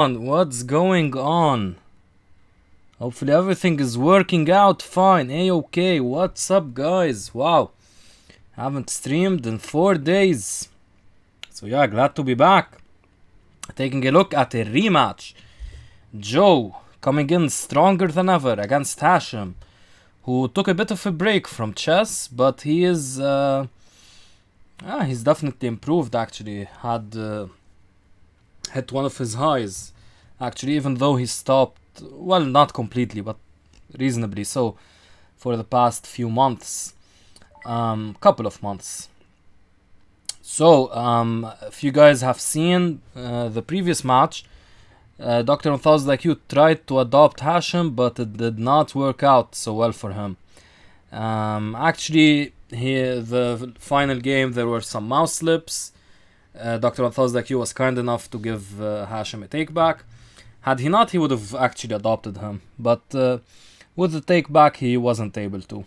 What's going on? Hopefully everything is working out fine. A-okay. What's up, guys? Wow. Haven't streamed in 4 days. So yeah, glad to be back. Taking a look at a rematch. Joe coming in stronger than ever against Hachem, who took a bit of a break from chess, but he is he's definitely improved actually. Had hit one of his highs actually, even though he stopped, well, not completely but reasonably so, for the past few months, couple of months. So if you guys have seen the previous match, Dr. 1000 IQ tried to adopt Hachem, but it did not work out so well for him. Actually, the final game there were some mouse slips. Dr. 1000 IQ was kind enough to give Hachem a take back. Had he not, he would have actually adopted him, but with the take back he wasn't able to.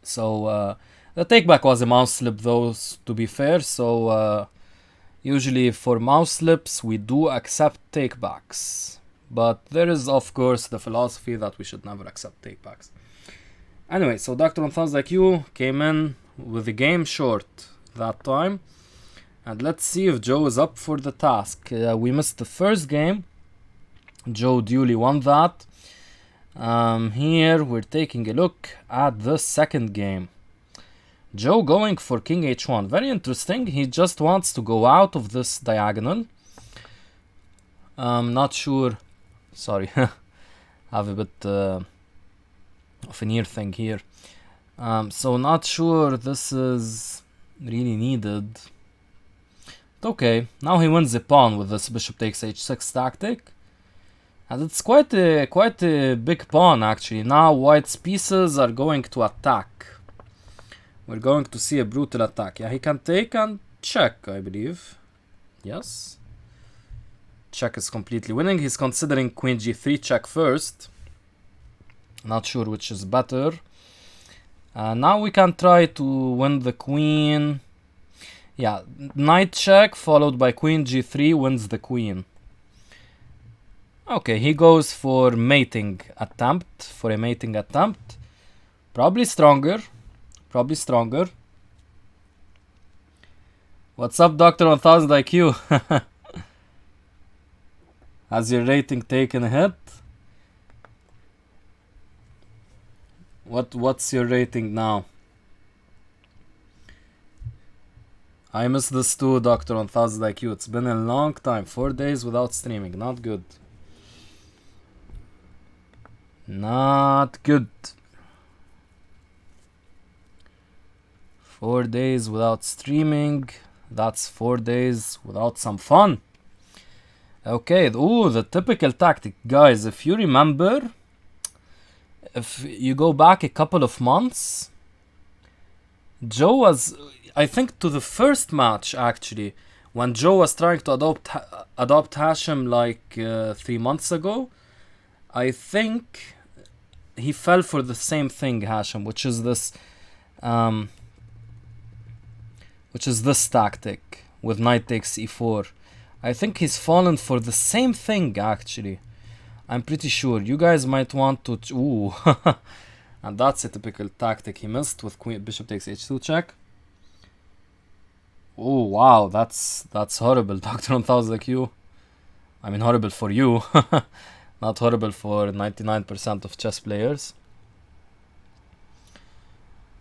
So the take back was a mouse slip though, to be fair, so usually for mouse slips we do accept takebacks, but there is of course the philosophy that we should never accept takebacks. Anyway, so Dr. 1000 IQ came in with the game short that time, and let's see if Joe is up for the task. We missed the first game. Joe duly won that. Here we're taking a look at the second game. Joe going for King H1. Very interesting. He just wants to go out of this diagonal. Not sure. Sorry. Have a bit of an ear thing here. So not sure this is really needed. Okay, now he wins the pawn with this bishop takes h6 tactic. And it's quite a big pawn actually. Now white's pieces are going to attack. We're going to see a brutal attack. Yeah, he can take and check, I believe. Yes. Check is completely winning. He's considering queen g3 check first. Not sure which is better. Now we can try to win the queen. Yeah, knight check followed by queen g3 wins the queen. Okay, he goes for mating attempt. Probably stronger. What's up, Dr. 1000 IQ? Has your rating taken a hit? What's your rating now? I miss this too, Dr. 1000 IQ. It's been a long time. 4 days without streaming. Not good. Not good. 4 days without streaming. That's 4 days without some fun. Okay, ooh, the typical tactic. Guys, if you remember, if you go back a couple of months, Joe was, I think, to the first match actually, when Joe was trying to adopt Hachem like 3 months ago. I think he fell for the same thing, Hachem, which is this tactic with knight takes e4. I think he's fallen for the same thing actually. I'm pretty sure. You guys might want to ooh. And that's a typical tactic he missed with bishop takes h2 check. Oh wow, that's horrible, Dr. 1000 IQ. I mean, horrible for you. Not horrible for 99% of chess players.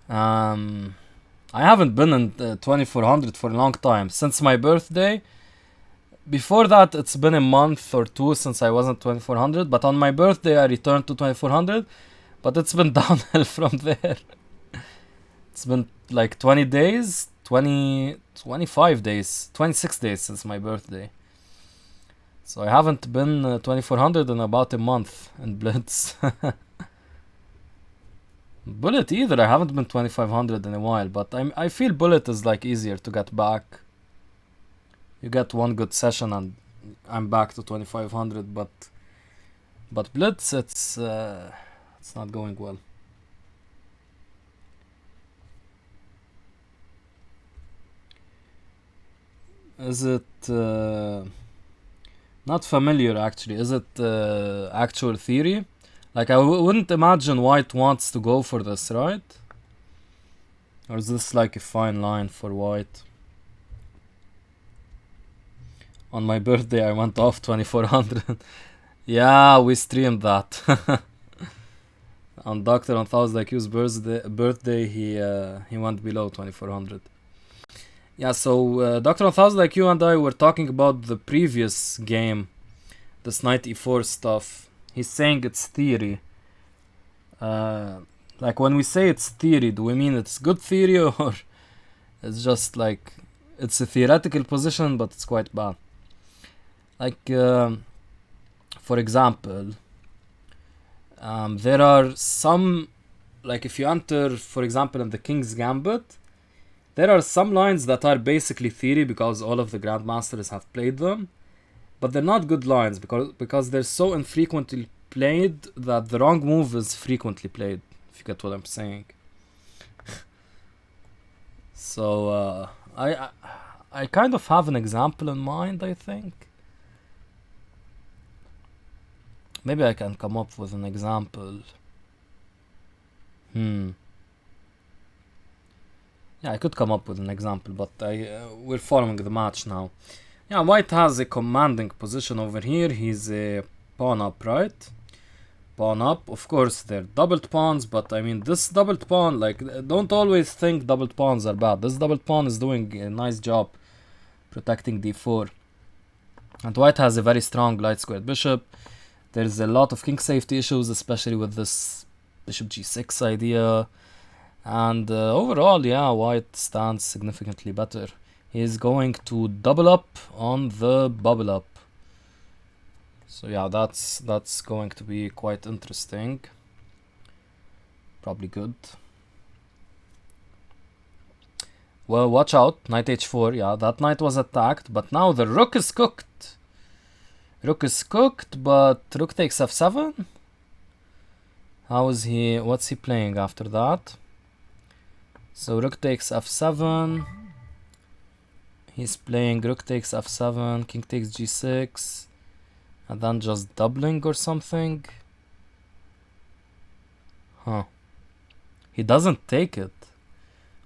I haven't been in 2400 for a long time, since my birthday. Before that, it's been a month or two since I wasn't 2400, but on my birthday I returned to 2400, but it's been downhill from there. It's been like 20 days, 25 days, 26 days since my birthday. So I haven't been 2400 in about a month in Blitz. Bullet either, I haven't been 2500 in a while, but I feel Bullet is like easier to get back. You get one good session and I'm back to 2500, but Blitz, it's not going well. Is it Not familiar actually. Is it actual theory? Like I wouldn't imagine white wants to go for this, right? Or is this like a fine line for white? On my birthday I went off 2400. Yeah, we streamed that. On Dr. on Thousand IQ's birthday he went below 2400. Yeah, so Dr. on Thousand IQ and I were talking about the previous game, this knight e4 stuff. He's saying it's theory. Like when we say it's theory, do we mean it's good theory or it's just like it's a theoretical position but it's quite bad? Like for example, there are some, like if you enter for example in the King's Gambit, there are some lines that are basically theory because all of the grandmasters have played them, but they're not good lines because they're so infrequently played that the wrong move is frequently played, if you get what I'm saying. So I kind of have an example in mind, I think. Maybe I can come up with an example. Yeah, I could come up with an example, but we're following the match now. Yeah, white has a commanding position over here. He's a pawn up, right? Pawn up. Of course, they're doubled pawns, but I mean, this doubled pawn, like, don't always think doubled pawns are bad. This doubled pawn is doing a nice job protecting d4. And white has a very strong light squared bishop. There's a lot of king safety issues, especially with this bishop g6 idea. And overall, yeah, white stands significantly better. He's going to double up on the bubble up. So yeah, that's going to be quite interesting. Probably good. Well, watch out, knight h4. Yeah, that knight was attacked, but now the rook is cooked. Rook is cooked, but rook takes f7. How is he? What's he playing after that? So rook takes f7. He's playing rook takes f7, king takes g6, and then just doubling or something. Huh. He doesn't take it.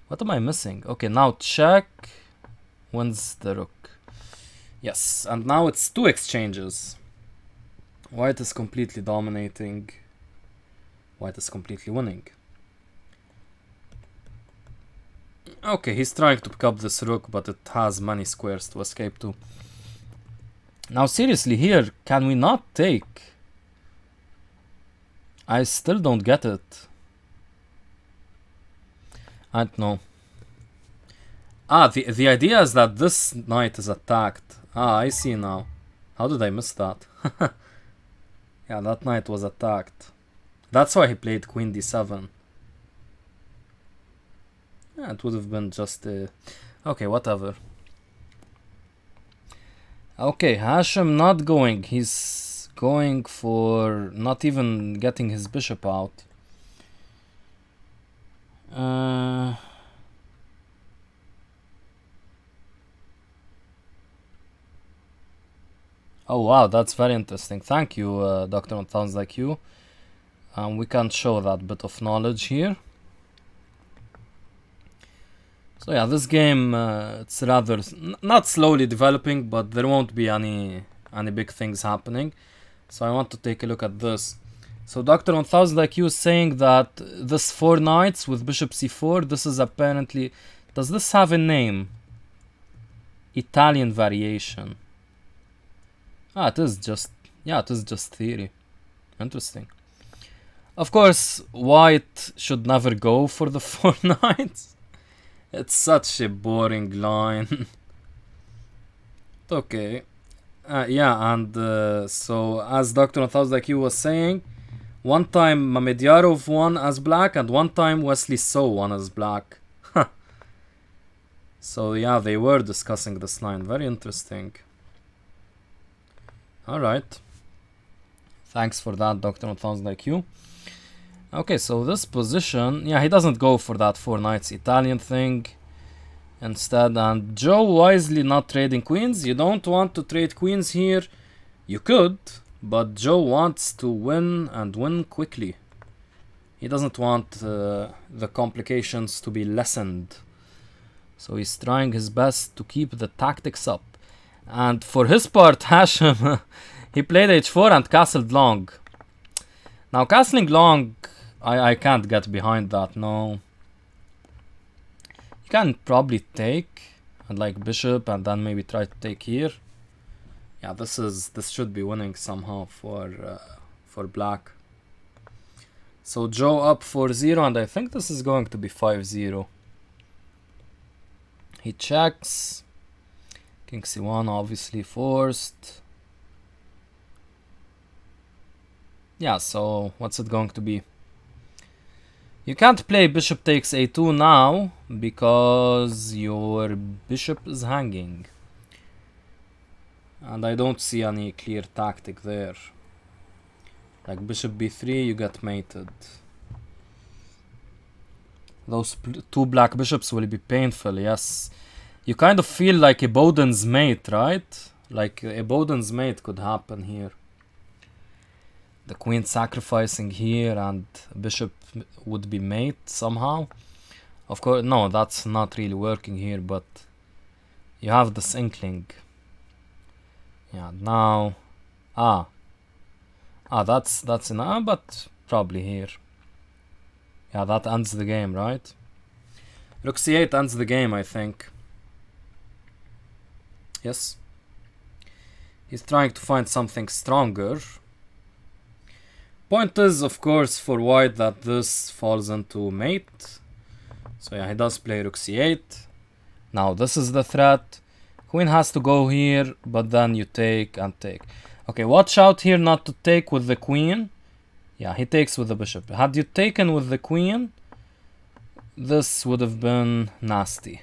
What am I missing? Okay, now check. Wins the rook. Yes, and now it's two exchanges. White is completely dominating. White is completely winning. Okay, he's trying to pick up this rook, but it has many squares to escape to. Now seriously here, can we not take? I still don't get it. I don't know. Ah, the idea is that this knight is attacked. Ah, I see now. How did I miss that? Yeah, that knight was attacked. That's why he played queen d7. Yeah, it would have been just a... Okay, whatever. Okay, Hachem not going. He's going for not even getting his bishop out. Oh wow, that's very interesting. Thank you, Dr. on Sounds Like You. We can show that bit of knowledge here. So yeah, this game, it's rather not slowly developing, but there won't be any big things happening. So I want to take a look at this. So Dr. on Thousand IQ is saying that this 4 knights with bishop c4, this is apparently... Does this have a name? Italian variation. Ah, it is just... Yeah, it is just theory. Interesting. Of course, white should never go for the 4 knights. It's such a boring line. Okay. Yeah, and so as Dr. 1000 IQ was saying, one time Mamedyarov won as black and one time Wesley So won as black. So yeah, they were discussing this line. Very interesting. Alright. Thanks for that, Dr. 1000 IQ. Okay, so this position, yeah, he doesn't go for that 4 knights Italian thing instead. And Joe wisely not trading queens. You don't want to trade queens here You could, but Joe wants to win and win quickly. He doesn't want the complications to be lessened. So he's trying his best to keep the tactics up. And for his part, Hachem, he played h4 and castled long. Now castling long, I can't get behind that, no. You can probably take, and like bishop, and then maybe try to take here. Yeah, this should be winning somehow for black. So Joe up 4-0, and I think this is going to be 5-0. He checks. King c1 obviously forced. Yeah, so what's it going to be? You can't play bishop takes a2 now because your bishop is hanging. And I don't see any clear tactic there. Like bishop b3, you get mated. Those two black bishops will be painful, yes. You kind of feel like a Bowden's mate, right? Like a Bowden's mate could happen here. The queen sacrificing here and bishop would be mate somehow. Of course, no, that's not really working here, but you have this inkling. Yeah, now... that's enough, but probably here. Yeah, that ends the game, right? Rook c8 ends the game, I think. Yes. He's trying to find something stronger. Point is, of course, for white that this falls into mate. So yeah, he does play rook c8. Now this is the threat. Queen has to go here, but then you take and take. Okay, watch out here not to take with the queen. Yeah, he takes with the bishop. Had you taken with the queen, this would have been nasty.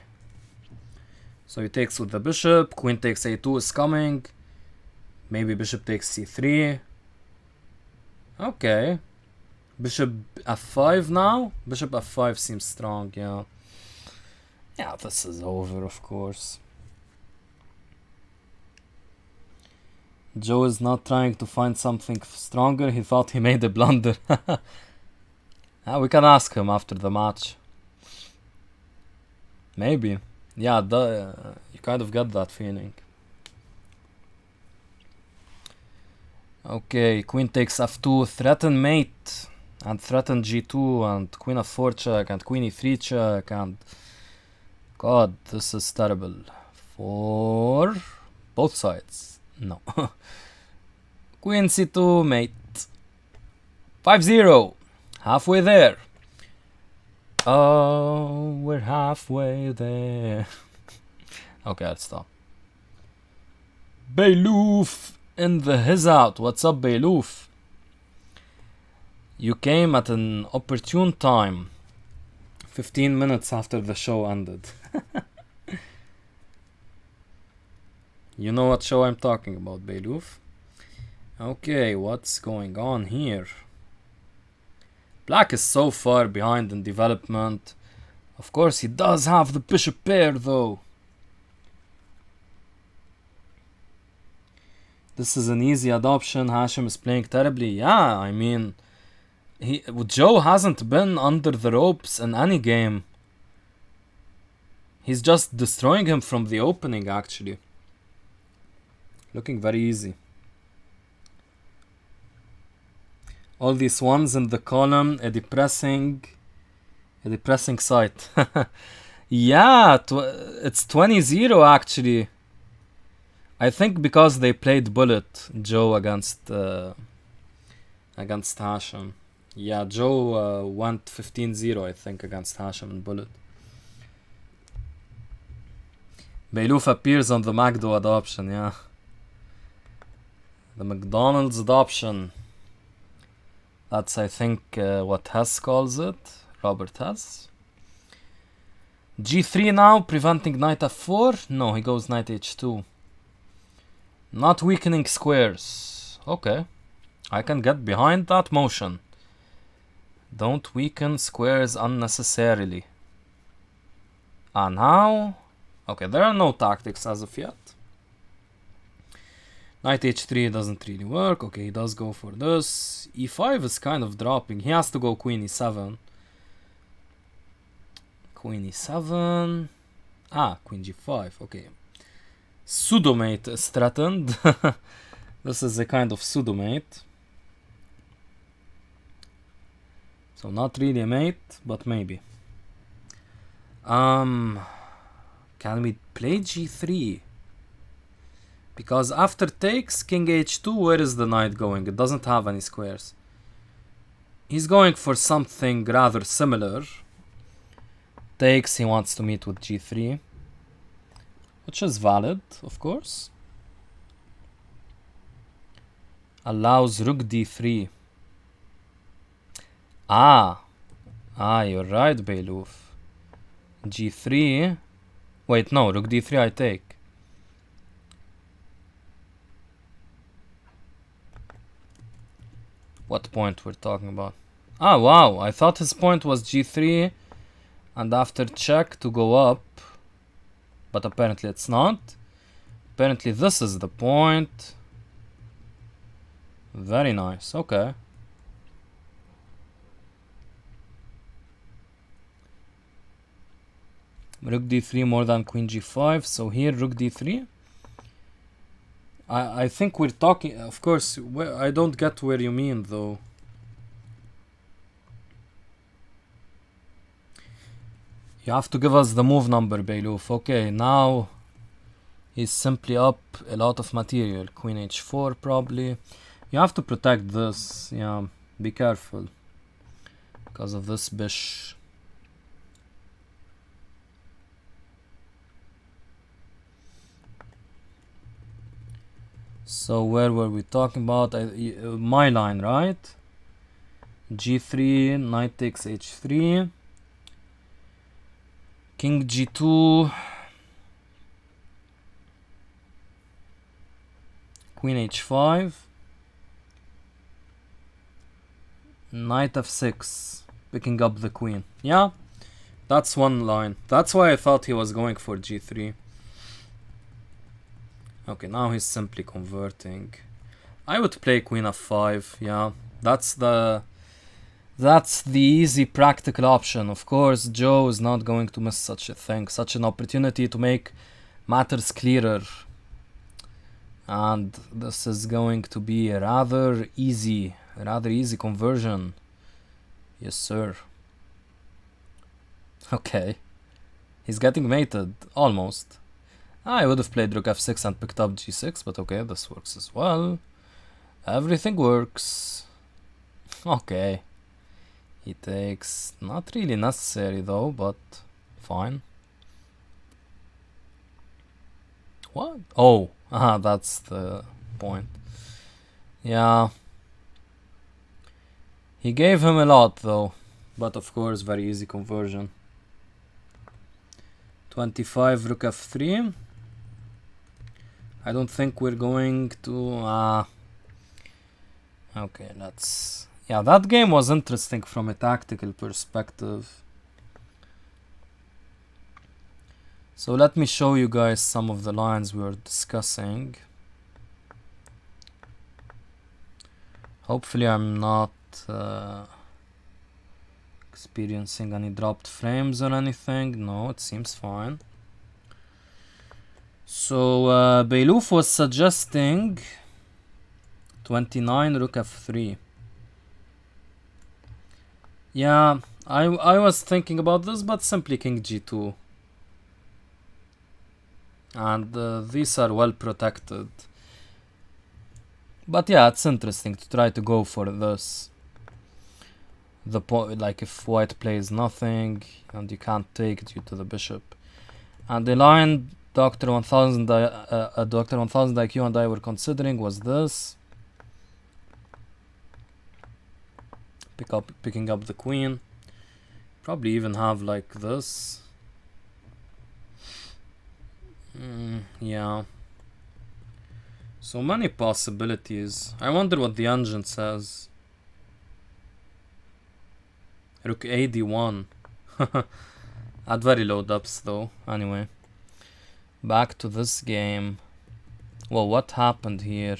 So he takes with the bishop. Queen takes a2 is coming. Maybe bishop takes c3. Okay. Bishop f5 now. Bishop f5 seems strong, yeah. Yeah, this is over, of course. Joe is not trying to find something stronger. He thought he made a blunder. We can ask him after the match. Maybe. Yeah, you kind of get that feeling. Okay, queen takes f2, threaten mate, and threaten g2, and queen f4 check, and queen e3 check, and... God, this is terrible. For both sides. No. Queen c2, mate. 5-0. Halfway there. Oh, we're halfway there. Okay, let's stop. Beyloof in the his out. What's up, Beyloof? You came at an opportune time. 15 minutes after the show ended. You know what show I'm talking about, Beyloof. Okay, what's going on here? Black is so far behind in development. Of course, he does have the bishop pair, though. This is an easy adoption. Hachem is playing terribly. Yeah, I mean... Joe hasn't been under the ropes in any game. He's just destroying him from the opening, actually. Looking very easy. All these ones in the column, a depressing sight. Yeah, it's 20-0 actually. I think because they played bullet, Joe against Hachem. Yeah, Joe went 15-0 I think against Hachem in bullet. Beyloof appears on the McDo adoption, yeah. The McDonald's adoption. That's, I think, what Hess calls it. Robert Hess. G3 now, preventing knight f4. No, he goes knight h2. Not weakening squares. Okay. I can get behind that motion. Don't weaken squares unnecessarily. Now... Okay, there are no tactics as of yet. Knight h3 doesn't really work. Okay, he does go for this. e5 is kind of dropping. He has to go queen e7. Queen e7. Ah, queen g5. Okay. Pseudomate is threatened. This is a kind of pseudomate. So not really a mate, but maybe. Can we play g3? Because after takes, king h2, where is the knight going? It doesn't have any squares. He's going for something rather similar. Takes, he wants to meet with g3. Which is valid, of course. Allows rook d3. Ah, you're right, Beiluf. g3. Wait, no, rook d3 I take. What point we're talking about? Ah, wow, I thought his point was g3 and after check to go up. But apparently it's not. Apparently this is the point. Very nice, okay. Rook d3 more than queen g5, so here rook d3. I think we're talking, of course, I don't get where you mean though. You have to give us the move number, Beiluf. Okay, now he's simply up a lot of material. Queen h4 probably. You have to protect this, yeah, be careful. Because of this bish. So where were we talking about? My line, right? g3, knight takes h3. King g2. Queen h5. Knight f6. Picking up the queen. Yeah, that's one line. That's why I thought he was going for g3. Okay, now he's simply converting. I would play queen f5, yeah. That's the easy practical option. Of course, Joe is not going to miss such a thing, such an opportunity to make matters clearer. And this is going to be a rather easy conversion. Yes, sir. Okay. He's getting mated, almost. I would have played rook f6 and picked up g6, but okay, this works as well. Everything works. Okay. He takes, not really necessary though, but fine. What? Oh, that's the point. Yeah. He gave him a lot though, but of course, very easy conversion. 25 rook f3. I don't think we're going to... Okay, let's... Yeah, that game was interesting from a tactical perspective. So let me show you guys some of the lines we were discussing. Hopefully I'm not experiencing any dropped frames or anything. No, it seems fine. So Beiluf was suggesting 29 rook f3. Yeah, I was thinking about this, but simply king g2. And these are well protected. But yeah, it's interesting to try to go for this. The point, like if white plays nothing and you can't take due to the bishop. And the line Dr. 1000 Dr. 1000 IQ and I were considering was this. Picking up the queen. Probably even have like this. Yeah. So many possibilities. I wonder what the engine says. Rook a d1. At very low depths though. Anyway. Back to this game. Well, what happened here?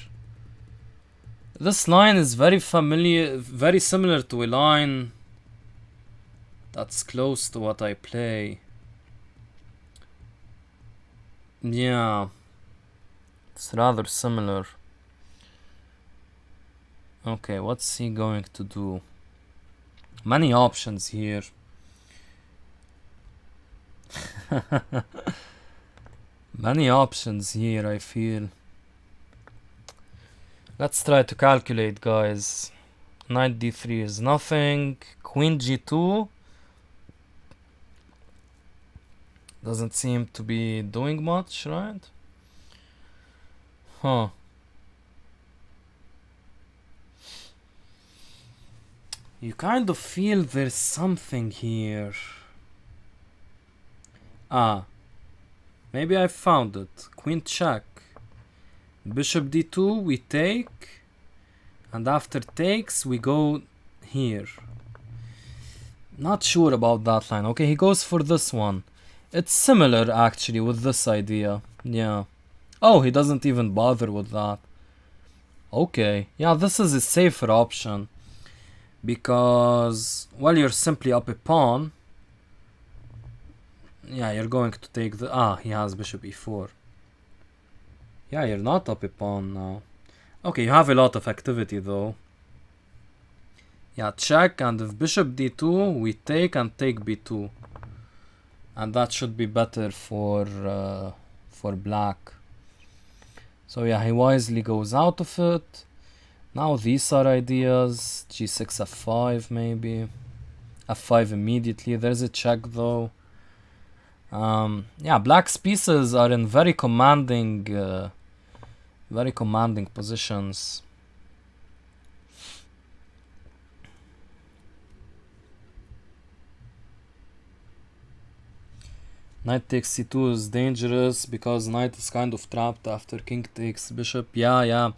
This line is very familiar, very similar to a line that's close to what I play. Yeah, it's rather similar. Okay, what's he going to do? Many options here. Many options here, I feel. Let's try to calculate, guys. Knight d3 is nothing. Queen g2 doesn't seem to be doing much, right? Huh. You kind of feel there's something here. Ah. Maybe I found it. Queen check. Bishop d2, we take. And after takes, we go here. Not sure about that line. Okay, he goes for this one. It's similar, actually, with this idea. Yeah. Oh, he doesn't even bother with that. Okay. Yeah, this is a safer option. Because, well, you're simply up a pawn. Yeah, you're going to take the... Ah, he has bishop e4. Yeah, you're not up a pawn now. Okay, you have a lot of activity though. Yeah, check, and if bishop d2, we take and take b2. And that should be better for black. So yeah, he wisely goes out of it. Now these are ideas. g6, f5 maybe. f5 immediately. There's a check though. Yeah, black's pieces are in very commanding positions. Knight takes c2 is dangerous because knight is kind of trapped after king takes bishop. Yeah.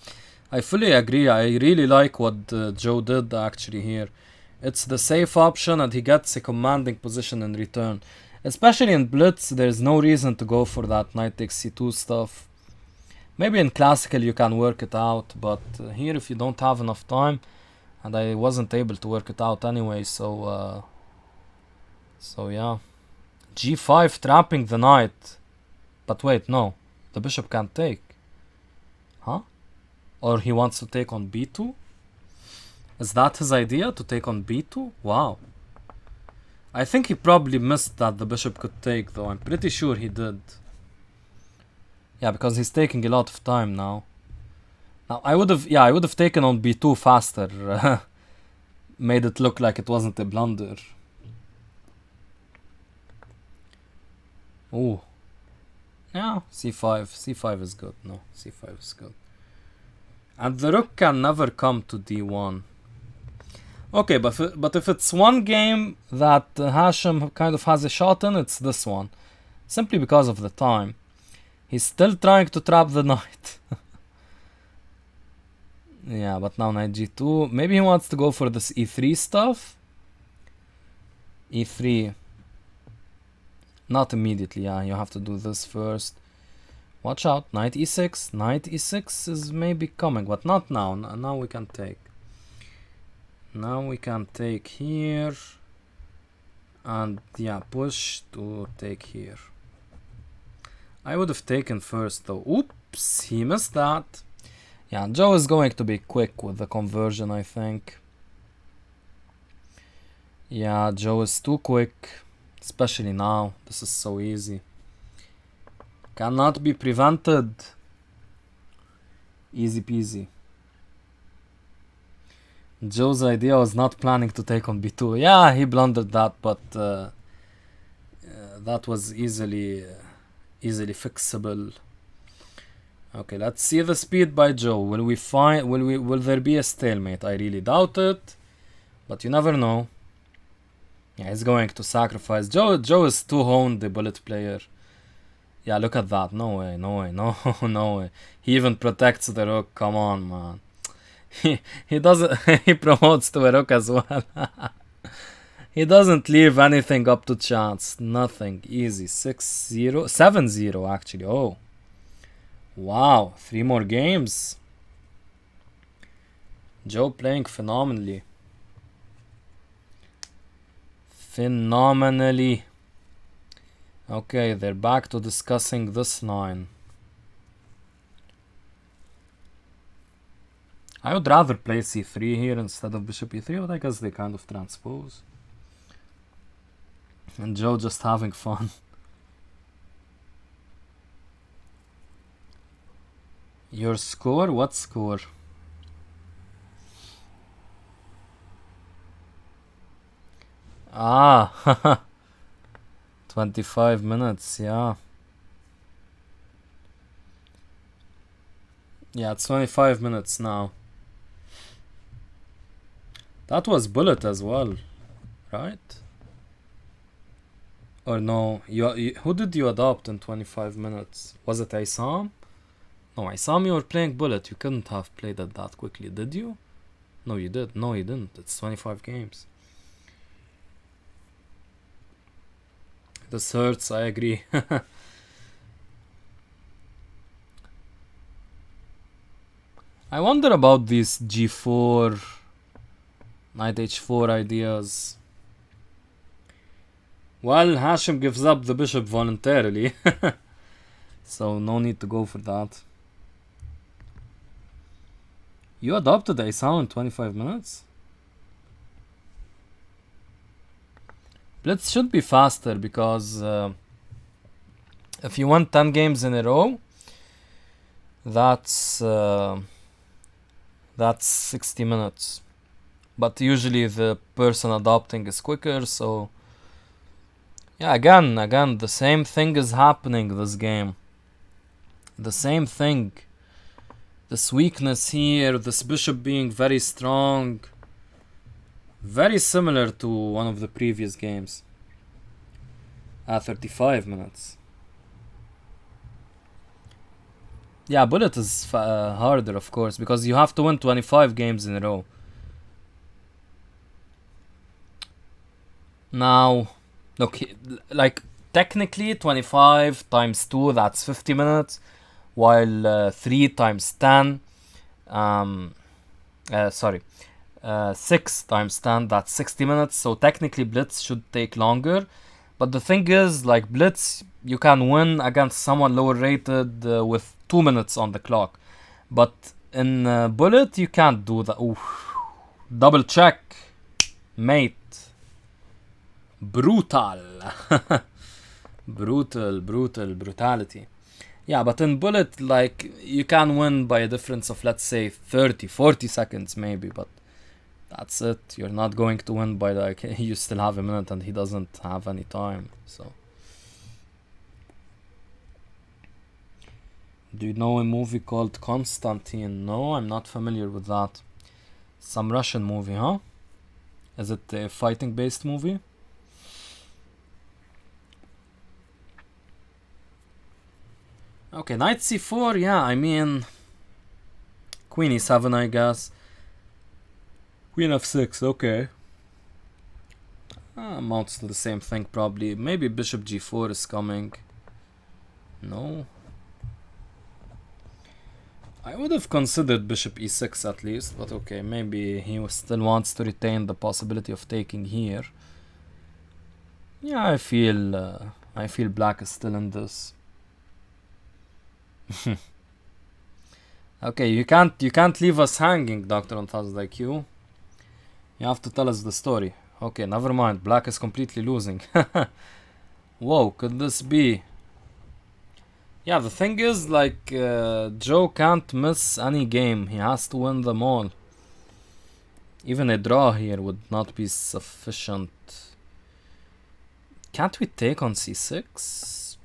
I fully agree. I really like what Joe did actually here. It's the safe option and he gets a commanding position in return. Especially in blitz, there's no reason to go for that knight takes c2 stuff. Maybe in classical you can work it out, but here if you don't have enough time, and I wasn't able to work it out anyway, so yeah. g5 trapping the knight. But wait, no. The bishop can't take. Huh? Or he wants to take on b2? Is that his idea, to take on b2? Wow. I think he probably missed that the bishop could take, though. I'm pretty sure he did. Yeah, because he's taking a lot of time now. Now, I would have taken on b2 faster. Made it look like it wasn't a blunder. Ooh. Yeah, c5. c5 is good. No, c5 is good. And the rook can never come to d1. Okay, but if it's one game that Hachem kind of has a shot in, it's this one. Simply because of the time. He's still trying to trap the knight. Yeah, but now knight g2. Maybe he wants to go for this e3 stuff. e3. Not immediately, yeah, you have to do this first. Watch out, knight e6. Knight e6 is maybe coming, but not now. Now we can take. Now we can take here. And yeah, push to take here. I would have taken first though. Oops, he missed that. Yeah, Joe is going to be quick with the conversion, I think. Yeah, Joe is too quick. Especially now. This is so easy. Cannot be prevented. Easy peasy. Joe's idea was not planning to take on b2. Yeah, he blundered that, but that was easily fixable. Okay, let's see the speed by Joe. Will there be a stalemate? I really doubt it, but you never know. Yeah, he's going to sacrifice. Joe is too honed, the bullet player. Yeah, look at that. No way, no way. He even protects the rook. Come on, man. He doesn't. He promotes to a rook as well. He doesn't leave anything up to chance. Nothing. Easy. 6-0. 7-0 actually. Oh. Wow, 3 more games. Joe playing phenomenally. Phenomenally. Okay, they're back to discussing this line. I would rather play c3 here instead of bishop e3, but I guess they kind of transpose. And Joe just having fun. Your score? What score? Ah, 25 minutes, yeah. Yeah, it's 25 minutes now. That was bullet as well, right? Or no, who did you adopt in 25 minutes? Was it Isam? No, Isam, you were playing bullet. You couldn't have played it that quickly, did you? No, you did. No, you didn't. It's 25 games. This hurts, I agree. I wonder about these g4, knight h4 ideas. Well, Hashim gives up the bishop voluntarily. So no need to go for that. You adopted Isam in 25 minutes? Blitz should be faster because if you win 10 games in a row, that's 60 minutes. But usually the person adopting is quicker, so yeah, again, the same thing is happening this game. The same thing. This weakness here, this bishop being very strong. Very similar to one of the previous games. 35 minutes. Yeah, bullet is harder, of course, because you have to win 25 games in a row. Now, look, like, technically 25 times 2, that's 50 minutes, while 3 times 10, 6 times 10, that's 60 minutes, so technically Blitz should take longer. But the thing is, like, Blitz, you can win against someone lower rated with 2 minutes on the clock. But in Bullet, you can't do that. Ooh. Double check. Mate. Brutal. Brutality. Yeah, but in Bullet, like, you can win by a difference of, let's say, 30, 40 seconds maybe, but that's it. You're not going to win by, like, you still have a minute and he doesn't have any time, so. Do you know a movie called Constantine? No, I'm not familiar with that. Some Russian movie, huh? Is it a fighting-based movie? Okay, knight c4, yeah, I mean... Queen e7, I guess. Queen f6, okay. Amounts to the same thing, probably. Maybe bishop g4 is coming. No. I would have considered bishop e6 at least, but okay, maybe he still wants to retain the possibility of taking here. Yeah, I feel black is still in this. Okay, you can't leave us hanging, Dr. Unthazed IQ. You have to tell us the story. Okay, never mind. Black is completely losing. Whoa, could this be? Yeah, the thing is, like, Joe can't miss any game. He has to win them all. Even a draw here would not be sufficient. Can't we take on c6?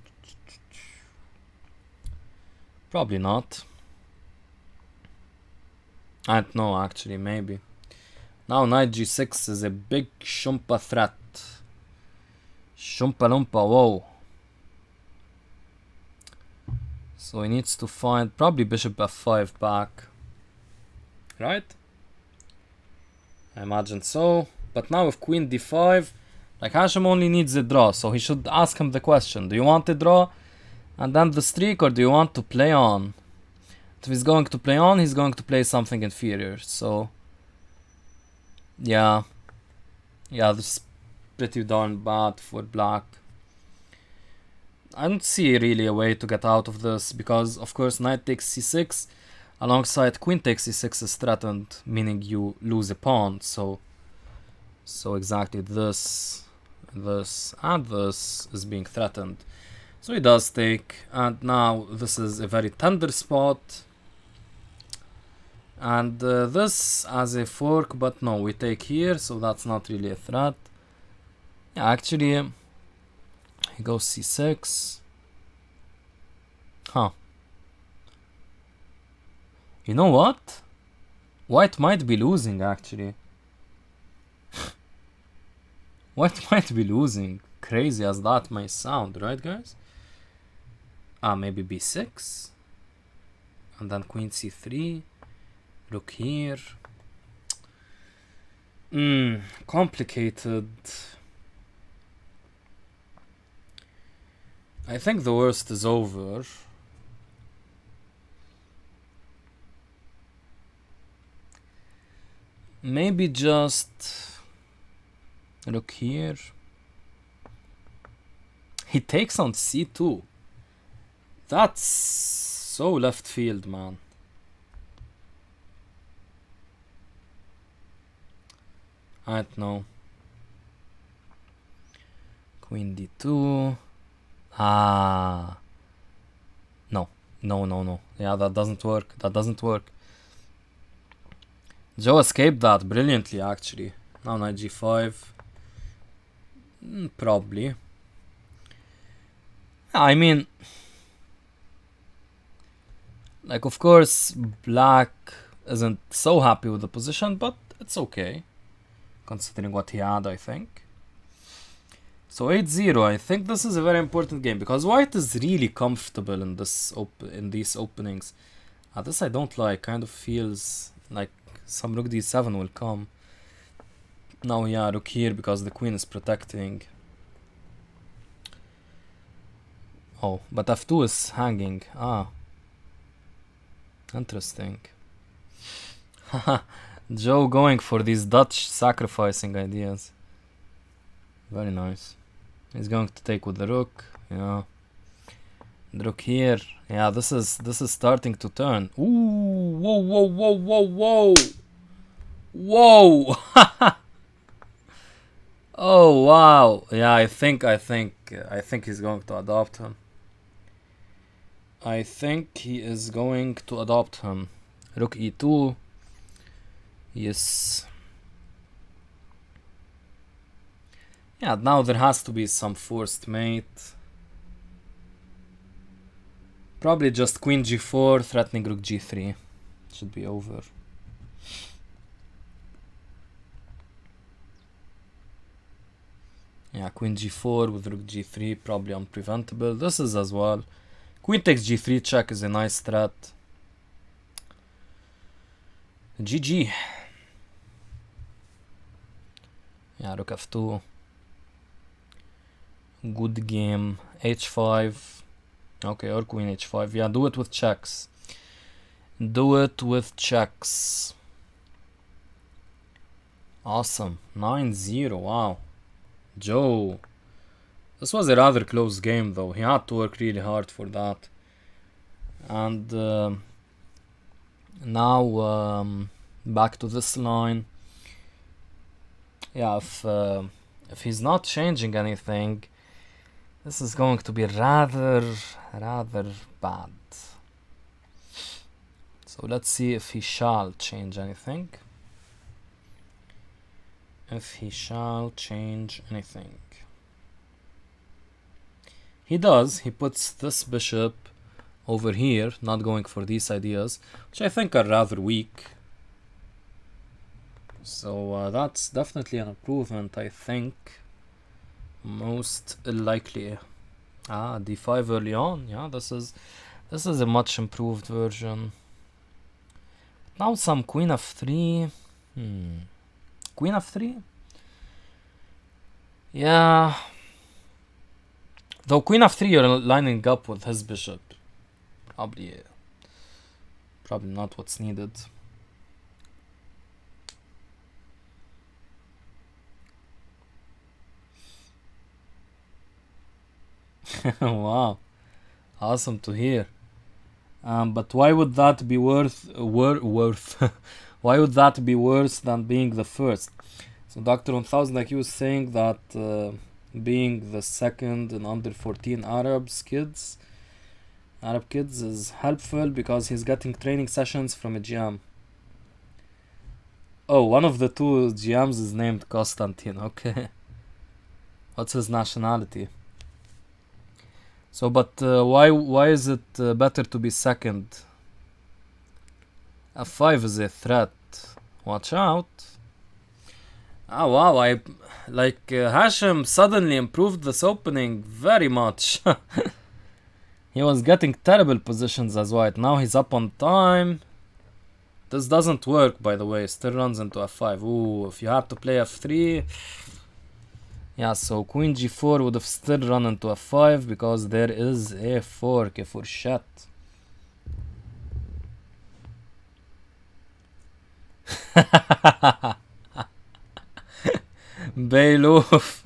Probably not. I don't know, actually, maybe. Now knight g6 is a big shumpa threat. Shumpa lumpa, whoa. So he needs to find probably bishop f5 back. Right? I imagine so. But now with queen d5, like, Hashim only needs a draw, so he should ask him the question. Do you want a draw and then the streak, or do you want to play on? If he's going to play on, he's going to play something inferior. So yeah, this is pretty darn bad for black. I don't see really a way to get out of this, because of course knight takes c6 alongside queen takes c6 is threatened, meaning you lose a pawn. So exactly this and this is being threatened. So he does take, and now this is a very tender spot. And this as a fork, but no, we take here, so that's not really a threat. Yeah, actually, he goes c6. Huh. You know what? White might be losing, actually. White might be losing. Crazy as that may sound, right, guys? Maybe b6. And then queen c3. Rook here. Complicated. I think the worst is over. Maybe just rook here. He takes on c2. That's so left field, man. I don't know. Queen d2. No. Yeah, that doesn't work. Joe escaped that brilliantly, actually. Now knight g5. Probably. I mean, like, of course, black isn't so happy with the position, but it's okay, considering what he had, I think. So 8-0, I think this is a very important game, because white is really comfortable in these openings. This I don't like, kind of feels like some rook d7 will come. Now, yeah, rook here, because the queen is protecting. Oh, but f2 is hanging. Interesting. Joe going for these Dutch sacrificing ideas. Very nice. He's going to take with the rook. Yeah. The rook here. Yeah, this is starting to turn. Ooh, whoa. Whoa. Oh wow. Yeah, I think he's going to adopt him. I think he is going to adopt him. Rook e2. Yes. Yeah, now there has to be some forced mate. Probably just queen g4, threatening rook g3. Should be over. Yeah, queen g4 with rook g3, probably unpreventable. This is as well. Queen takes g3 check is a nice threat. GG. Yeah, rook f2. Good game. h5. Okay, or queen h5. Yeah, do it with checks. Awesome. 9-0. Wow. Joe. This was a rather close game, though. He had to work really hard for that. And now back to this line. Yeah, if he's not changing anything, this is going to be rather bad. So let's see if he shall change anything. He does. He puts this bishop over here, not going for these ideas, which I think are rather weak. So that's definitely an improvement, I think. Most likely. d5 early on. Yeah, this is a much improved version. Now some queen f3. Queen f3? Yeah. Though queen f3 you're lining up with his bishop. Probably Probably not what's needed. Wow, awesome to hear. But why would that be worth? Why would that be worse than being the first? So Dr. 1000 IQ was saying that being the second in under 14 Arab kids is helpful because he's getting training sessions from a GM. Oh, one of the two GMs is named Konstantin. Okay. What's his nationality? So, but why is it better to be second? F5 is a threat. Watch out. Oh wow, Hachem suddenly improved this opening very much. He was getting terrible positions as white. Now he's up on time. This doesn't work, by the way. Still runs into F5. Ooh, if you had to play F3. Yeah, so Queen G4 would have still run into F5 because there is a fork, a fourchette. Beyloof.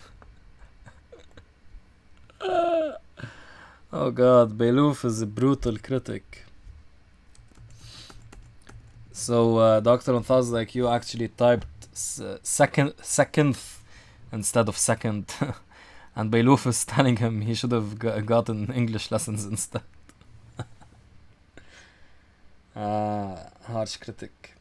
Oh god, Beyloof is a brutal critic. So Dr. 1000 IQ actually typed secondth instead of second. And Beyloof is telling him he should have gotten English lessons instead. Harsh critic.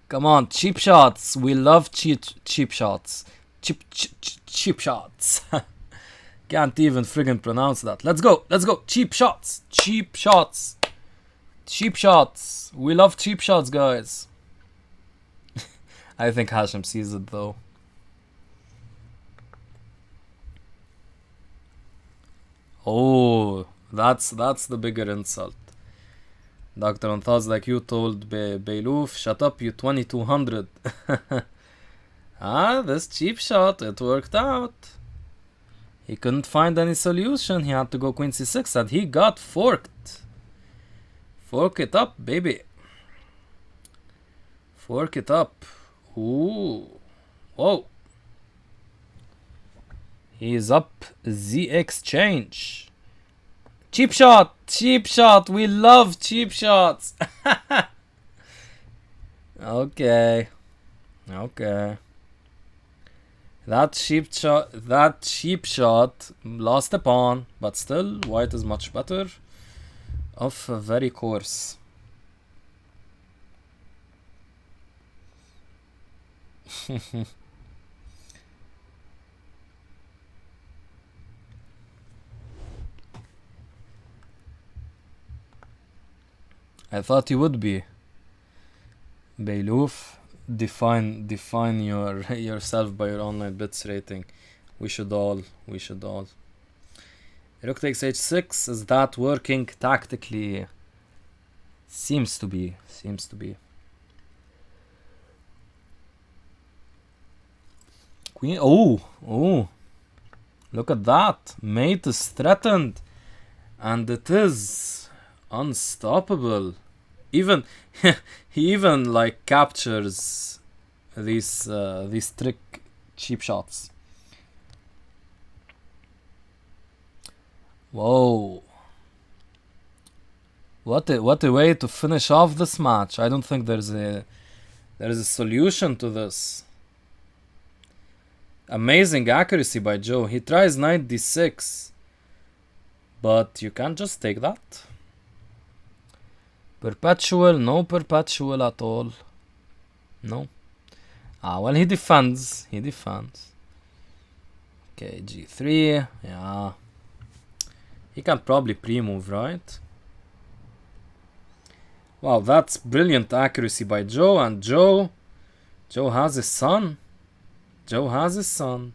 Come on, cheap shots. We love cheap shots. Cheap shots. Can't even friggin' pronounce that. Let's go. Cheap shots. Cheap shots. We love cheap shots, guys. I think Hachem sees it though. Oh, that's the bigger insult. Dr. 1000 like you told Beyloof, shut up, you 2200. This cheap shot, it worked out. He couldn't find any solution. He had to go Queen C6 and he got forked. Fork it up, baby. Fork it up. Ooh. Whoa. He's up the exchange. Cheap shot. We love cheap shots. Okay. That cheap shot lost a pawn, but still white is much better. Of a very coarse. I thought you would be. Beyloof, define yourself by your online blitz rating. We should all. Rook takes h6. Is that working tactically? Seems to be. Queen. Oh. Look at that. Mate is threatened. And it is unstoppable. Even he even like captures these trick cheap shots. Whoa. What a way to finish off this match. I don't think there's a solution to this. Amazing accuracy by Joe. He tries knight d6. But you can't just take that. Perpetual, no perpetual at all. No. Well, he defends. Okay, g3. Yeah. He can probably pre-move, right? Wow, that's brilliant accuracy by Joe. And Joe has a son. Joe has a son.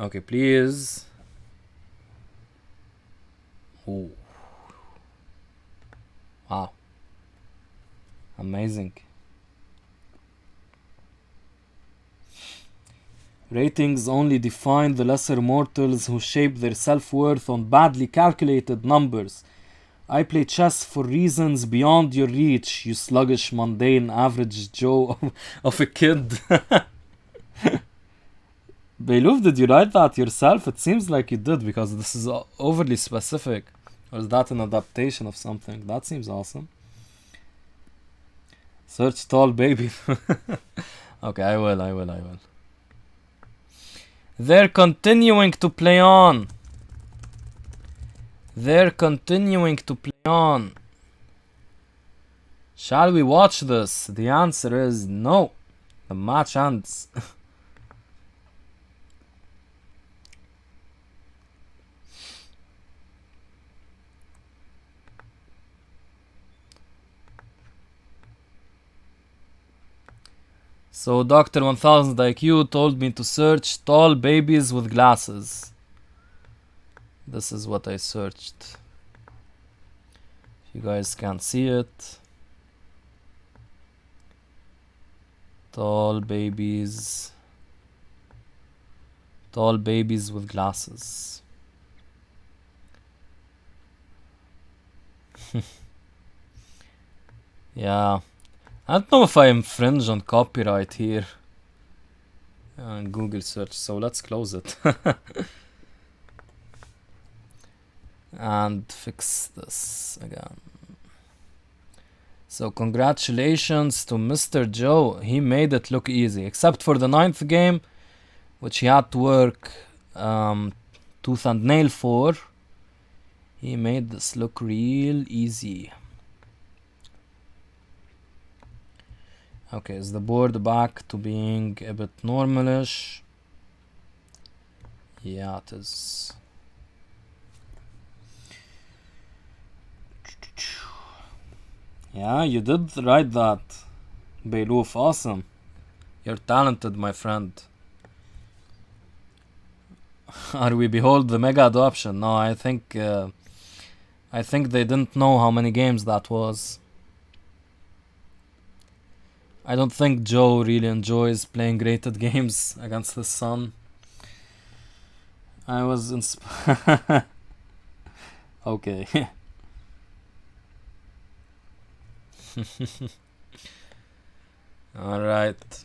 Okay, please. Ooh. Wow. Amazing. Ratings only define the lesser mortals who shape their self-worth on badly calculated numbers. I play chess for reasons beyond your reach, you sluggish, mundane, average Joe of a kid. Beiluf, did you write that yourself? It seems like you did, because this is overly specific. Or is that an adaptation of something? That seems awesome. Search tall baby. Okay, I will. They're continuing to play on. Shall we watch this? The answer is no. The match ends. So Dr. 1000 IQ told me to search tall babies with glasses. This is what I searched. You guys can't see it. Tall babies with glasses. Yeah. I don't know if I infringe on copyright here. Google search, so let's close it. And fix this again. So congratulations to Mr. Joe. He made it look easy, except for the 9th game, which he had to work tooth and nail for. He made this look real easy. Okay, is the board back to being a bit normalish? Yeah, it is. Yeah, you did write that. Beiluf, awesome. You're talented, my friend. Are we behold the mega adoption? No, I think they didn't know how many games that was. I don't think Joe really enjoys playing rated games against his son. I was inspired. Okay. Alright.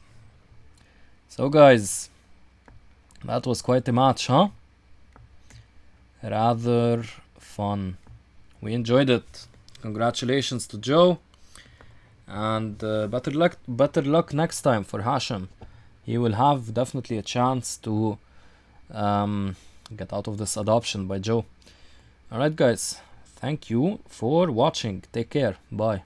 So guys, that was quite a match, huh? Rather fun. We enjoyed it. Congratulations to Joe. And better luck next time for Hachem. He will have definitely a chance to get out of this adoption by Joe. Alright guys, thank you for watching. Take care. Bye.